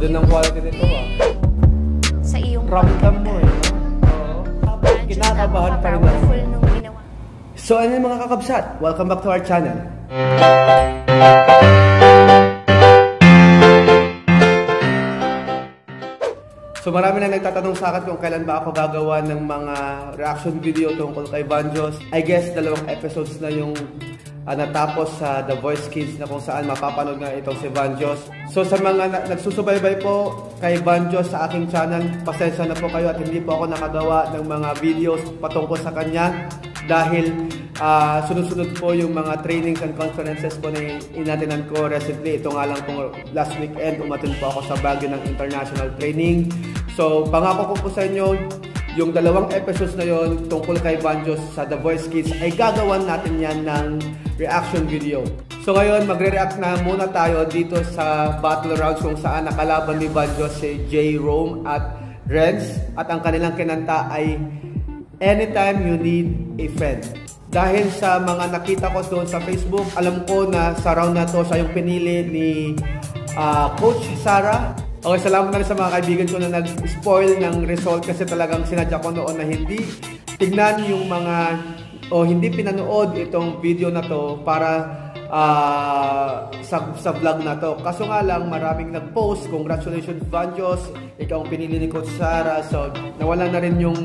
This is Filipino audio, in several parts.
din ng quality nito Sa iyong ramdam mo Oo. Kinakabahan pa rin ako. So ano yung mga kakabsat? Welcome back to our channel. So marami na nagtatanong sa akin kung kailan ba ako gagawa ng mga reaction video tungkol kay Vanjos. I guess 2 episodes na yung natapos sa The Voice Kids na kung saan mapapanood nga itong si Vanjos. So sa mga nagsusubaybay po kay Vanjos sa aking channel, pasensya na po kayo at hindi po ako nakagawa ng mga videos patungkol sa kanya dahil sunod-sunod po yung mga trainings and conferences po na inatinan ko recently. Ito nga lang po last weekend, umattend po ako sa Baguio ng international training. So pangako ko po sa inyo, yung 2 episodes na yon tungkol kay Vanjos sa The Voice Kids ay gagawan natin yan ng reaction video. So ngayon magre-react na muna tayo dito sa battle rounds kung saan nakalaban ni Vanjos si J. Rome at Renz at ang kanilang kinanta ay Anytime You Need a Friend. Dahil sa mga nakita ko doon sa Facebook, alam ko na sa round na to siya yung pinili ni Coach Sarah. Okay, salamat na rin sa mga kaibigan ko na nag-spoil ng result kasi talagang sinadya ko noon na hindi tignan yung mga hindi pinanood itong video na to para sa vlog na to. Kaso nga lang maraming nag-post, congratulations Vanjos, ikaw ang pinili ni Coach Sarah. So nawala na rin yung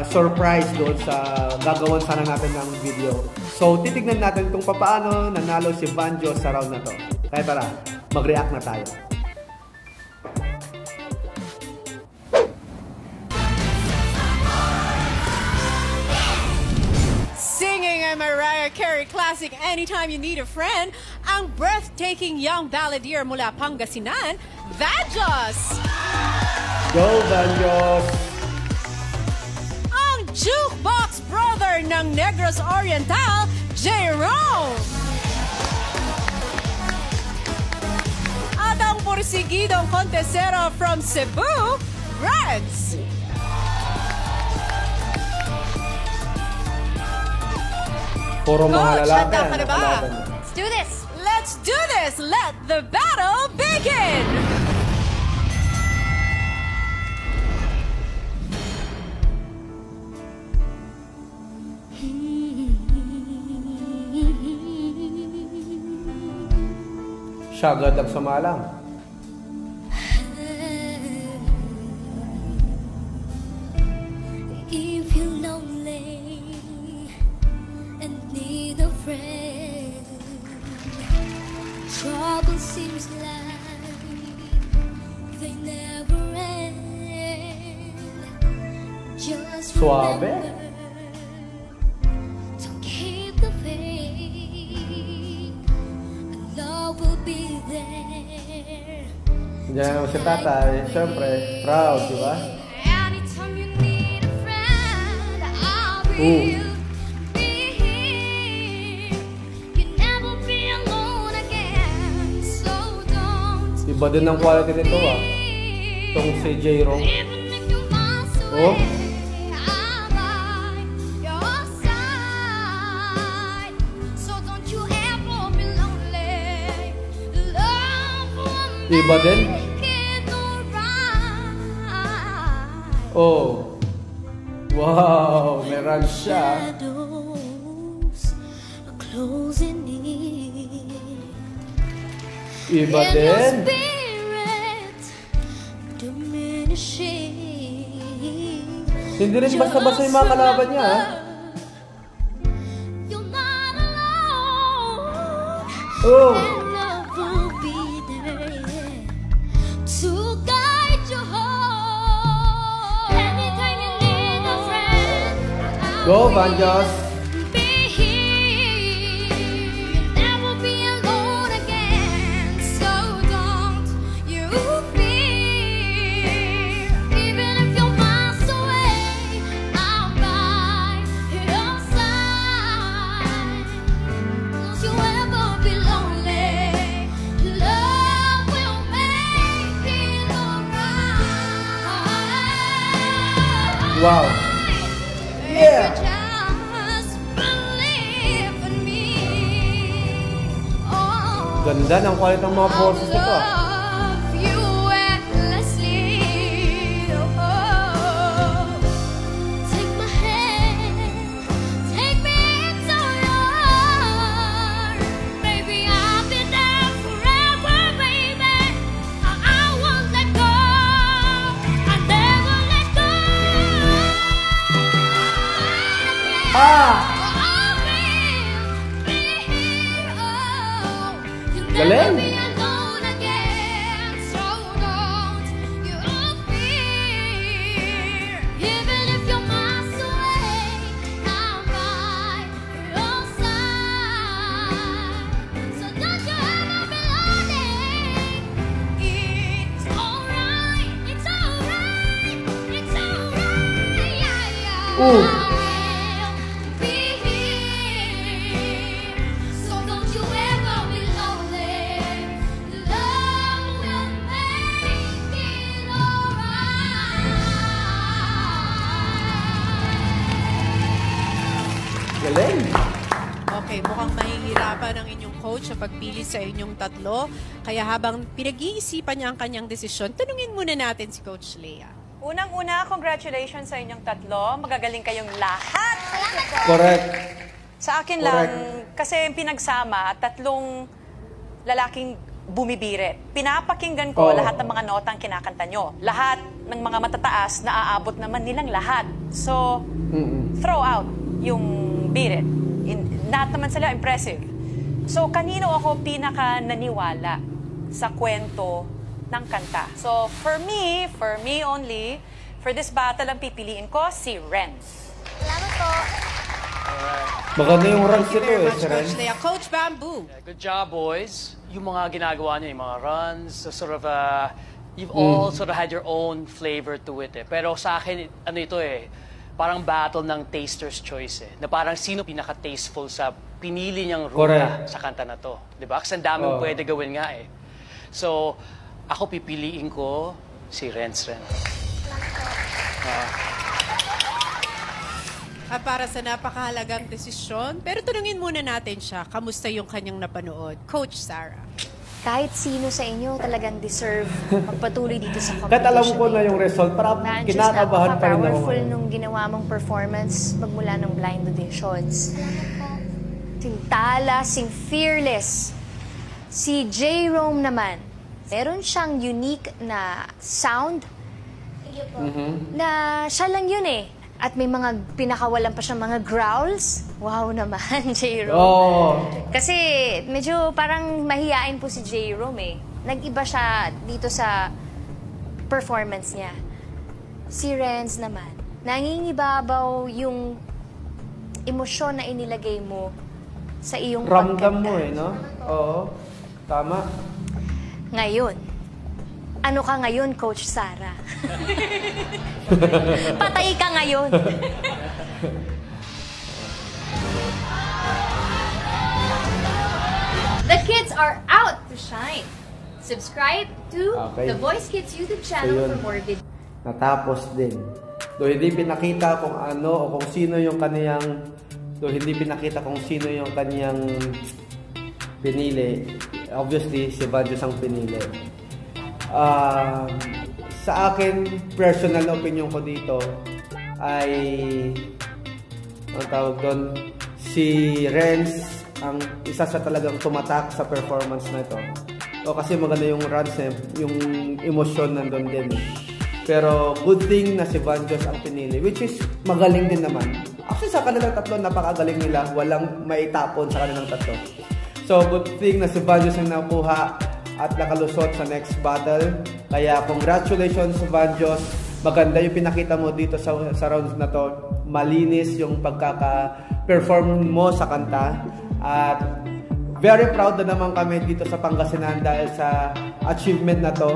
surprise doon sa gagawin sana natin ng video. So titignan natin kung paano nanalo si Vanjos sa round na to. Kaya tara, mag-react na tayo. Singing a Mariah Carey classic Anytime You Need a Friend, ang breathtaking young balladeer mula Pangasinan, Vanjos! Go Vanjos! Ang jukebox brother ng Negros Oriental, J. Rome! At ang porsigidong kontesero from Cebu, Renz! Puro mga lalaki. Let's do this! Let's do this! Let the battle begin! Siya agad ang sumalang. If you're lonely and need a friend, trouble seems like they never end. Just Suabe. remember to keep the faith, and love will be there. Diyan naman si tatay, siyempre, proud, di ba? Anytime you need a friend, I'll be here. You'll never be alone again, so don't. Iba din ang quality nito itong si J. Rome. Even if you're miles away, I'm by your side, so don't you ever be lonely. Love will Iba din. make it alright. Oh. Wow, meron siya. Shadows are closing in. Iba And your din. spirit diminishing. Hindi rin basta-basta yung mga kalaban niya. You're not alone. Oh. And love will be there to guide you home. Anytime you need a friend, Go, Vanjos. be here. You'll never be alone again, so don't you fear. Even if you're miles away, I'm by your side. Don't you ever be lonely. Love will make it alright. Wow. Yeah. Just believe in me. Oh, Ganda ng quality ng mga boses nito. love you Galing! be alone again, so don't you fear. Even if you're miles away, I'm by your side. So don't you ever be lonely. It's alright, it's alright, it's alright. Yeah. Ooh. I'll be here. So don't you ever be lonely. Love will make it alright. Galing! Okay, mukhang mahihirapan ang inyong coach sa pagpili sa inyong tatlo. Kaya habang pinag-iisipan niya ang kanyang desisyon, tanungin muna natin si Coach Lea. Unang-una, congratulations sa inyong tatlo. Magagaling kayong lahat. Correct. Sa akin Correct. lang, kasi pinagsama, tatlong lalaking bumibirit. Pinapakinggan ko Oo. lahat ng mga notang kinakanta nyo. Lahat ng mga matataas, naaabot naman nilang lahat. So, throw out yung birit. Lahat naman sila impressive. So, kanino ako pinaka naniwala sa kwento ng kanta? So, for me only, for this battle, ang pipiliin ko, si Renz. Salamat po. Maganda yung runs Thank you ito very eh, much, si Ren. Coach Lea. Coach Bamboo. Good job, boys. Yung mga ginagawa niyo, yung mga runs, sort of, you've all sort of had your own flavor to it eh. Pero sa akin, ano ito eh, parang battle ng taster's choice eh. Na parang sino pinaka-tasteful sa pinili niyang ruta Correct. sa kanta na to. Diba? Kasi ang daming Oo. pwede gawin nga eh. So, ako pipiliin ko si Renz. At para sa napakahalagang desisyon, pero tanungin muna natin siya, kamusta yung kanyang napanood? Coach Sarah. Kahit sino sa inyo talagang deserve magpatuloy dito sa competition. Kahit alam ko na yung result, parang Manches, kinakabahan pa rin ako. napaka-powerful nung ginawa mong performance magmula ng blind auditions. Sing tala, sing fearless. Si J-Rome naman, meron siyang unique na sound na siya lang yun eh. At may mga pinakawalan pa siyang mga growls. Wow naman, J-Rome. Oo. Kasi medyo parang mahihain po si J-Rome eh. Nag-iba siya dito sa performance niya. Si Renz naman, nangingibabaw yung emosyon na inilagay mo sa iyong Ramdam pagkanta. mo eh, no? Oo. Tama. Ngayon, ano ka ngayon, Coach Sarah? Patay ka ngayon. The kids are out to shine. Subscribe to Okay. The Voice Kids YouTube So, channel yun. for more videos. Natapos din. Do hindi pinakita kung ano o kung sino yung kaniyang hindi pinakita kung sino yung kaniyang pinili. Obviously, si Vanjos ang pinili. Sa akin, personal na opinion ko dito ay ang tawag doon, si Renz ang isa sa talagang tumatak sa performance na ito. O kasi maganda yung runs niya, yung emosyon nandun din. Pero good thing na si Vanjos ang pinili, which is magaling din naman. Actually sa kanilang tatlo, napakagaling nila. Walang maitapon sa kanilang tatlo. So good thing na si Vanjos ang nakuha at nakalusot sa next battle. Kaya congratulations Vanjos. Maganda yung pinakita mo dito sa rounds na to. Malinis yung pagkaka-perform mo sa kanta. At very proud na naman kami dito sa Pangasinan dahil sa achievement na to.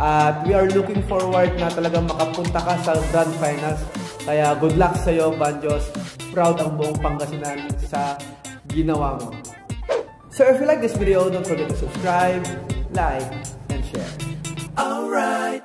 At we are looking forward na talagang makapunta ka sa grand finals. Kaya good luck sa iyo, Vanjos. Proud ang buong Pangasinan sa ginawa mo. So if you like this video, don't forget to subscribe, like, and share. Alright.